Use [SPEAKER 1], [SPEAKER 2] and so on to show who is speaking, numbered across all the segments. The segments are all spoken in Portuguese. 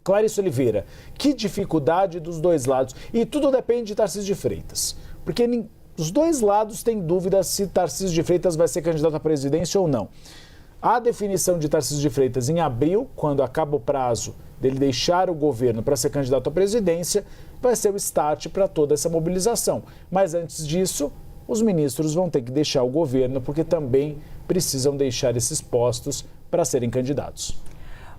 [SPEAKER 1] Clarice Oliveira, que dificuldade dos dois lados. E tudo depende de Tarcísio de Freitas. Porque os dois lados têm dúvida se Tarcísio de Freitas vai ser candidato à presidência ou não. A definição de Tarcísio de Freitas em abril, quando acaba o prazo dele deixar o governo para ser candidato à presidência, vai ser o start para toda essa mobilização. Mas antes disso, os ministros vão ter que deixar o governo, porque também precisam deixar esses postos para serem candidatos.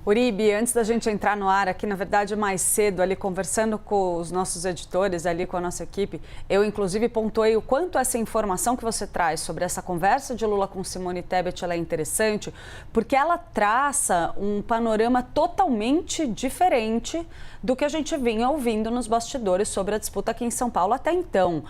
[SPEAKER 2] Uribe, antes da gente entrar no ar aqui, na verdade, mais cedo, ali conversando com os nossos editores, ali com a nossa equipe, eu inclusive pontuei o quanto essa informação que você traz sobre essa conversa de Lula com Simone Tebet ela é interessante, porque ela traça um panorama totalmente diferente do que a gente vinha ouvindo nos bastidores sobre a disputa aqui em São Paulo até então.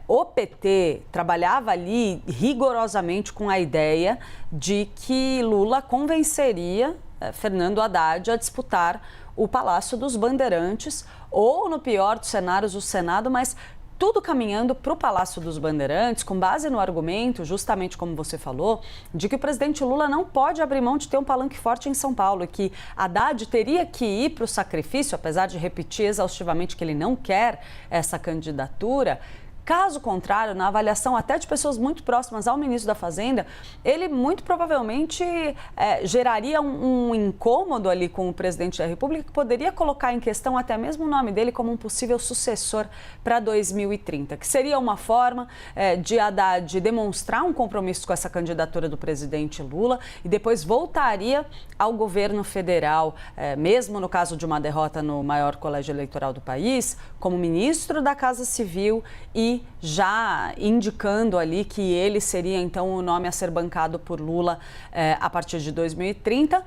[SPEAKER 2] O PT trabalhava ali rigorosamente com a ideia de que Lula convenceria Fernando Haddad a disputar o Palácio dos Bandeirantes, ou no pior dos cenários, o Senado, mas tudo caminhando para o Palácio dos Bandeirantes, com base no argumento, justamente como você falou, de que o presidente Lula não pode abrir mão de ter um palanque forte em São Paulo e que Haddad teria que ir para o sacrifício, apesar de repetir exaustivamente que ele não quer essa candidatura. Caso contrário, na avaliação até de pessoas muito próximas ao ministro da Fazenda, ele muito provavelmente geraria um incômodo ali com o presidente da República, que poderia colocar em questão até mesmo o nome dele como um possível sucessor para 2030, que seria uma forma de Haddad demonstrar um compromisso com essa candidatura do presidente Lula e depois voltaria ao governo federal, mesmo no caso de uma derrota no maior colégio eleitoral do país, como ministro da Casa Civil e já indicando ali que ele seria então o nome a ser bancado por Lula a partir de 2030,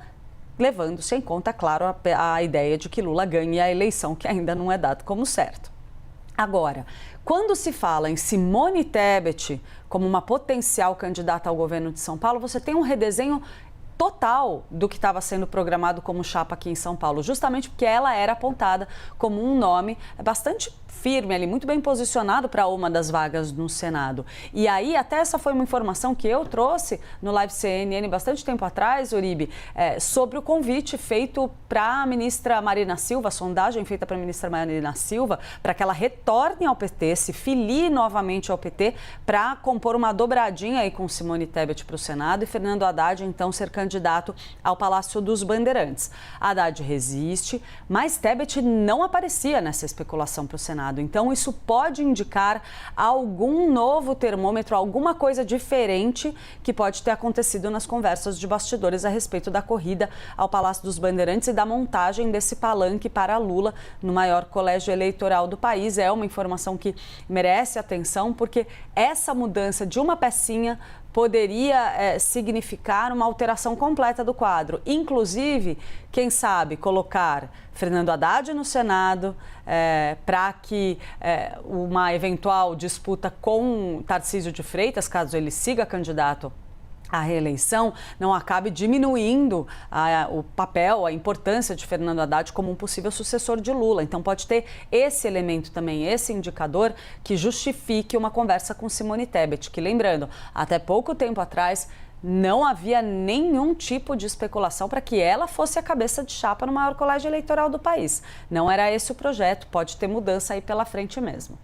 [SPEAKER 2] levando-se em conta, claro, a ideia de que Lula ganhe a eleição, que ainda não é dado como certo. Agora, quando se fala em Simone Tebet como uma potencial candidata ao governo de São Paulo, você tem um redesenho total do que estava sendo programado como chapa aqui em São Paulo, justamente porque ela era apontada como um nome bastante firme ali, muito bem posicionado para uma das vagas no Senado. E aí, até essa foi uma informação que eu trouxe no Live CNN bastante tempo atrás, Uribe, sobre o convite feito para a ministra Marina Silva, a sondagem feita para a ministra Marina Silva, para que ela retorne ao PT, se filie novamente ao PT, para compor uma dobradinha aí com Simone Tebet para o Senado e Fernando Haddad, então, ser candidato ao Palácio dos Bandeirantes. Haddad resiste, mas Tebet não aparecia nessa especulação para o Senado. Então, isso pode indicar algum novo termômetro, alguma coisa diferente que pode ter acontecido nas conversas de bastidores a respeito da corrida ao Palácio dos Bandeirantes e da montagem desse palanque para Lula no maior colégio eleitoral do país. É uma informação que merece atenção, porque essa mudança de uma pecinha poderia significar uma alteração completa do quadro. Inclusive, quem sabe, colocar Fernando Haddad no Senado para que uma eventual disputa com Tarcísio de Freitas, caso ele siga candidato à reeleição, não acabe diminuindo o papel, a importância de Fernando Haddad como um possível sucessor de Lula. Então pode ter esse elemento também, esse indicador que justifique uma conversa com Simone Tebet, que, lembrando, até pouco tempo atrás não havia nenhum tipo de especulação para que ela fosse a cabeça de chapa no maior colégio eleitoral do país. Não era esse o projeto, pode ter mudança aí pela frente mesmo.